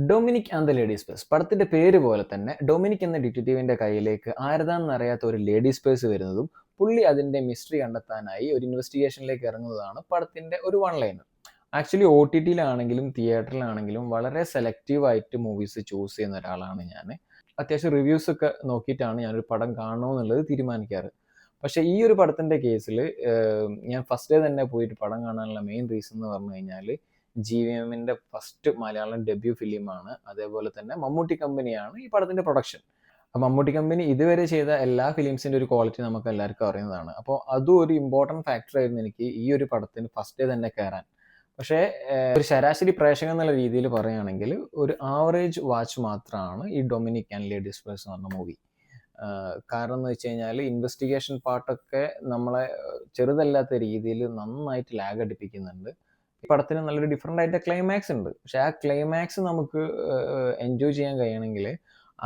Dominic and the ladies purse പടത്തിന്റെ പേര് പോലെ തന്നെ ഡൊമിനിക് എന്ന ഡിറ്റക്റ്റീവിന്റെ കയ്യിലേക്ക് ആരതാണെന്നറിയാത്ത ഒരു ലേഡീസ് പേഴ്സ് വരുന്നതും പുള്ളി അതിന്റെ മിസ്റ്ററി കണ്ടെത്താനായി ഒരു ഇൻവെസ്റ്റിഗേഷനിലേക്ക് ഇറങ്ങുന്നതാണ് പടത്തിന്റെ ഒരു one liner. Actually O T ടിയിലാണെങ്കിലും തിയേറ്ററിലാണെങ്കിലും വളരെ സെലക്റ്റീവ് ആയിട്ട് മൂവീസ് ചൂസ് ചെയ്യുന്ന ഒരാളാണ് ഞാൻ. അത്യാവശ്യം റിവ്യൂസ് ഒക്കെ നോക്കിയിട്ടാണ് ഞാനൊരു പടം കാണണമെന്നുള്ളത് തീരുമാനിക്കാറ്. പക്ഷേ ഈ ഒരു പടത്തിന്റെ കേസിൽ ഞാൻ ഫസ്റ്റ് ഡേ തന്നെ പോയിട്ട് പടം കാണാനുള്ള മെയിൻ റീസൺ എന്ന് പറഞ്ഞു കഴിഞ്ഞാൽ GVMന്റെ ഫസ്റ്റ് മലയാളം ഡെബ്യൂ ഫിലിമാണ്. അതേപോലെ തന്നെ മമ്മൂട്ടി കമ്പനിയാണ് ഈ പടത്തിന്റെ പ്രൊഡക്ഷൻ. അപ്പോൾ മമ്മൂട്ടി കമ്പനി ഇതുവരെ ചെയ്ത എല്ലാ ഫിലിംസിന്റെ ഒരു ക്വാളിറ്റി നമുക്ക് എല്ലാവർക്കും അറിയുന്നതാണ്. അപ്പോൾ അതും ഒരു ഇമ്പോർട്ടൻറ്റ് ഫാക്ടർ ആയിരുന്നു എനിക്ക് ഈ ഒരു പടത്തിന് ഫസ്റ്റ് ഡേ തന്നെ കയറാൻ. പക്ഷേ ഒരു ശരാശരി പ്രേക്ഷകൻ എന്നുള്ള രീതിയിൽ പറയുകയാണെങ്കിൽ ഒരു ആവറേജ് വാച്ച് മാത്രമാണ് ഈ ഡൊമിനിക് ആൻഡ് ലേഡീസ് പേഴ്സ് എന്ന് പറഞ്ഞ മൂവി. കാരണം എന്ന് വെച്ച് കഴിഞ്ഞാൽ ഇൻവെസ്റ്റിഗേഷൻ പാർട്ടൊക്കെ നമ്മളെ ചെറുതല്ലാത്ത രീതിയിൽ നന്നായിട്ട് ലാഗ് അടിപ്പിക്കുന്നുണ്ട്. ഈ പടത്തിന് നല്ലൊരു ഡിഫറെൻ്റ് ആയിട്ട് ക്ലൈമാക്സ് ഉണ്ട്. പക്ഷെ ആ ക്ലൈമാക്സ് നമുക്ക് എൻജോയ് ചെയ്യാൻ കഴിയണമെങ്കിൽ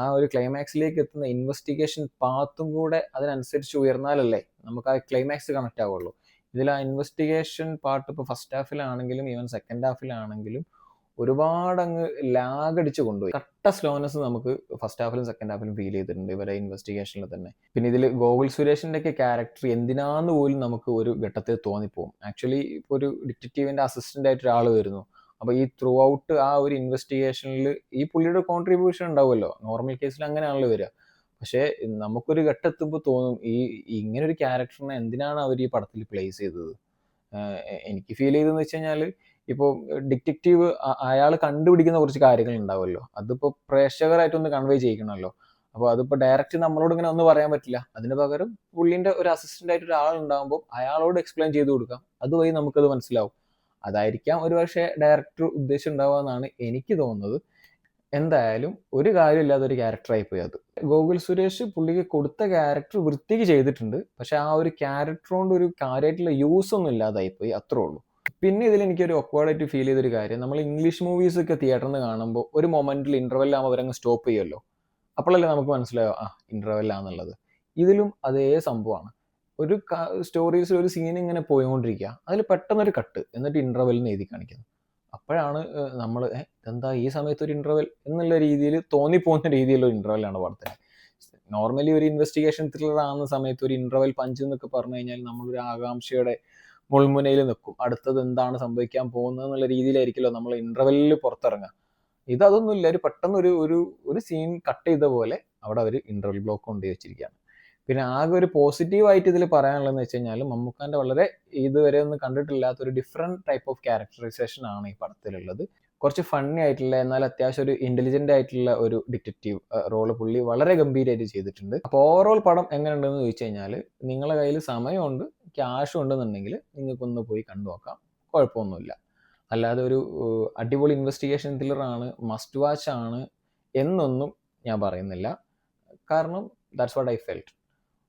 ആ ഒരു ക്ലൈമാക്സിലേക്ക് എത്തുന്ന ഇൻവെസ്റ്റിഗേഷൻ പാത്തും കൂടെ അതിനനുസരിച്ച് ഉയർന്നാലല്ലേ നമുക്ക് ആ ക്ലൈമാക്സ് കണക്ട് ആവുള്ളൂ. ഇതിൽ ആ ഇൻവെസ്റ്റിഗേഷൻ പാർട്ട് ഇപ്പോൾ ഫസ്റ്റ് ഹാഫിലാണെങ്കിലും ഈവൻ സെക്കൻഡ് ഹാഫിലാണെങ്കിലും ഒരുപാട് അങ്ങ് ലാഗ് അടിച്ച് കൊണ്ടുപോയി. കട്ട സ്ലോനെസ് നമുക്ക് ഫസ്റ്റ് ഹാഫിലും സെക്കൻഡ് ഹാഫിലും ഫീൽ ചെയ്തിട്ടുണ്ട് ഇവരെ ഇൻവെസ്റ്റിഗേഷനിൽ തന്നെ. പിന്നെ ഇതിൽ ഗോകുൽ സുരേഷിന്റെ ഒക്കെ ക്യാരക്ടർ എന്തിനാന്ന് പോലും നമുക്ക് ഒരു ഘട്ടത്തിൽ തോന്നിപ്പോകും. ആക്ച്വലി ഇപ്പോൾ ഒരു ഡിറ്റക്റ്റീവിന്റെ അസിസ്റ്റന്റ് ആയിട്ട് ഒരാൾ വരുന്നു. അപ്പോൾ ഈ ത്രൂ ഔട്ട് ആ ഒരു ഇൻവെസ്റ്റിഗേഷനിൽ ഈ പുള്ളിയുടെ കോൺട്രിബ്യൂഷൻ ഉണ്ടാവുമല്ലോ. നോർമൽ കേസിൽ അങ്ങനെയാണല്ലോ വരിക. പക്ഷേ നമുക്കൊരു ഘട്ടത്തുമ്പോൾ തോന്നും ഇങ്ങനെ ഒരു ക്യാരക്ടറിനെ എന്തിനാണ് അവർ ഈ പടത്തിൽ പ്ലേസ് ചെയ്തത്. എനിക്ക് ഫീൽ ചെയ്തതെന്ന് വെച്ച് കഴിഞ്ഞാൽ ഇപ്പോൾ ഡിറ്റക്റ്റീവ് അയാൾ കണ്ടുപിടിക്കുന്ന കുറച്ച് കാര്യങ്ങൾ ഉണ്ടാവുമല്ലോ, അതിപ്പോൾ പ്രേക്ഷകരായിട്ടൊന്ന് കൺവേ ചെയ്യിക്കണമല്ലോ. അപ്പോൾ അതിപ്പോൾ ഡയറക്റ്റ് നമ്മളോട് ഇങ്ങനെ ഒന്നും പറയാൻ പറ്റില്ല. അതിന് പകരം പുള്ളിൻ്റെ ഒരു അസിസ്റ്റന്റ് ആയിട്ട് ഒരാളുണ്ടാകുമ്പോൾ അയാളോട് എക്സ്പ്ലെയിൻ ചെയ്ത് കൊടുക്കാം. അതുവഴി നമുക്കത് മനസ്സിലാവും. അതായിരിക്കാം ഒരു പക്ഷേ ഡയറക്ടർ ഉദ്ദേശിച്ചുണ്ടാവുക എന്നാണ് എനിക്ക് തോന്നുന്നത്. എന്തായാലും ഒരു കാര്യമില്ലാത്ത ഒരു ക്യാരക്ടറായി പോയി അത്. ഗോകുൽ സുരേഷ് പുള്ളിക്ക് കൊടുത്ത ക്യാരക്ടർ വൃത്തിക്ക് ചെയ്തിട്ടുണ്ട്. പക്ഷെ ആ ഒരു ക്യാരക്ടർ കൊണ്ട് ഒരു കാര്യമായിട്ടുള്ള യൂസ് ഒന്നും ഇല്ലാതായിപ്പോയി, അത്രേ ഉള്ളൂ. പിന്നെ ഇതിൽ എനിക്കൊരു ഒക്വേർഡായിട്ട് ഫീൽ ചെയ്തൊരു കാര്യം, നമ്മൾ ഇംഗ്ലീഷ് മൂവീസ് ഒക്കെ തിയേറ്ററിൽ നിന്ന് കാണുമ്പോൾ ഒരു മൊമെന്റിൽ ഇന്റർവെല്ലാകുമ്പോൾ അവരങ്ങ് സ്റ്റോപ്പ് ചെയ്യുമല്ലോ. അപ്പോഴല്ലേ നമുക്ക് മനസ്സിലാവും ഇന്റർവെല്ലാന്നുള്ളത്. ഇതിലും അതേ സംഭവമാണ്. ഒരു സ്റ്റോറീസിൽ ഒരു സീൻ ഇങ്ങനെ പോയിക്കൊണ്ടിരിക്കുക, അതിൽ പെട്ടെന്നൊരു കട്ട്, എന്നിട്ട് ഇന്റർവെല്ലിന് എഴുതി കാണിക്കുന്നു. അപ്പോഴാണ് നമ്മൾ എന്താ ഈ സമയത്ത് ഒരു ഇന്റർവെൽ എന്നുള്ള രീതിയിൽ തോന്നിപ്പോകുന്ന രീതിയിലുള്ള ഇന്റർവെല്ലാണ് പടത്തിന്. നോർമലി ഒരു ഇൻവെസ്റ്റിഗേഷൻ ത്രില്ലർ ആകുന്ന സമയത്ത് ഒരു ഇന്റർവെൽ പഞ്ച് എന്നൊക്കെ പറഞ്ഞു കഴിഞ്ഞാൽ നമ്മളൊരു ആകാംക്ഷയുടെ മുൾമുനയിൽ നിൽക്കും. അടുത്തത് എന്താണ് സംഭവിക്കാൻ പോകുന്നത് എന്നുള്ള രീതിയിലായിരിക്കുമല്ലോ നമ്മൾ ഇന്റർവെല്ലിൽ പുറത്തിറങ്ങുക. ഇതൊന്നുമില്ല, ഒരു പെട്ടെന്ന് ഒരു സീൻ കട്ട് ചെയ്ത പോലെ അവിടെ അവർ ഇന്റർവെൽ ബ്ലോക്ക് കൊണ്ടുപോയി വെച്ചിരിക്കുകയാണ്. പിന്നെ ആകെ ഒരു പോസിറ്റീവായിട്ട് ഇതിൽ പറയാനുള്ളതെന്ന് വെച്ച് കഴിഞ്ഞാൽ മമ്മൂക്കാൻ്റെ വളരെ ഇതുവരെ ഒന്നും കണ്ടിട്ടില്ലാത്ത ഒരു ഡിഫറെൻറ്റ് ടൈപ്പ് ഓഫ് ക്യാരക്ടറൈസേഷൻ ആണ് ഈ പടത്തിലുള്ളത്. കുറച്ച് ഫണ്ണി ആയിട്ടുള്ള എന്നാൽ അത്യാവശ്യം ഒരു ഇന്റലിജന്റ് ആയിട്ടുള്ള ഒരു ഡിറ്റക്റ്റീവ് റോള് പുള്ളി വളരെ ഗംഭീരമായിട്ട് ചെയ്തിട്ടുണ്ട്. അപ്പോൾ ഓവറോൾ പടം എങ്ങനെയുണ്ടെന്ന് ചോദിച്ചു കഴിഞ്ഞാൽ നിങ്ങളുടെ കയ്യിൽ സമയമുണ്ട്, ക്യാഷ് ഉണ്ടെന്നുണ്ടെങ്കിൽ നിങ്ങൾക്കൊന്ന് പോയി കണ്ടു നോക്കാം, കുഴപ്പമൊന്നുമില്ല. അല്ലാതെ ഒരു അടിപൊളി ഇൻവെസ്റ്റിഗേഷൻ ത്രില്ലറാണ്, മസ്റ്റ് വാച്ച് ആണ് എന്നൊന്നും ഞാൻ പറയുന്നില്ല. കാരണം that's what I felt.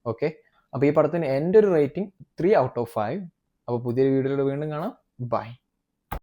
Okay, അപ്പോൾ ഈ പടത്തിന് എൻ്റെ ഒരു റേറ്റിംഗ് 3 out of 5. അപ്പോൾ പുതിയൊരു വീഡിയോയിലൂടെ വീണ്ടും കാണാം. ബൈ.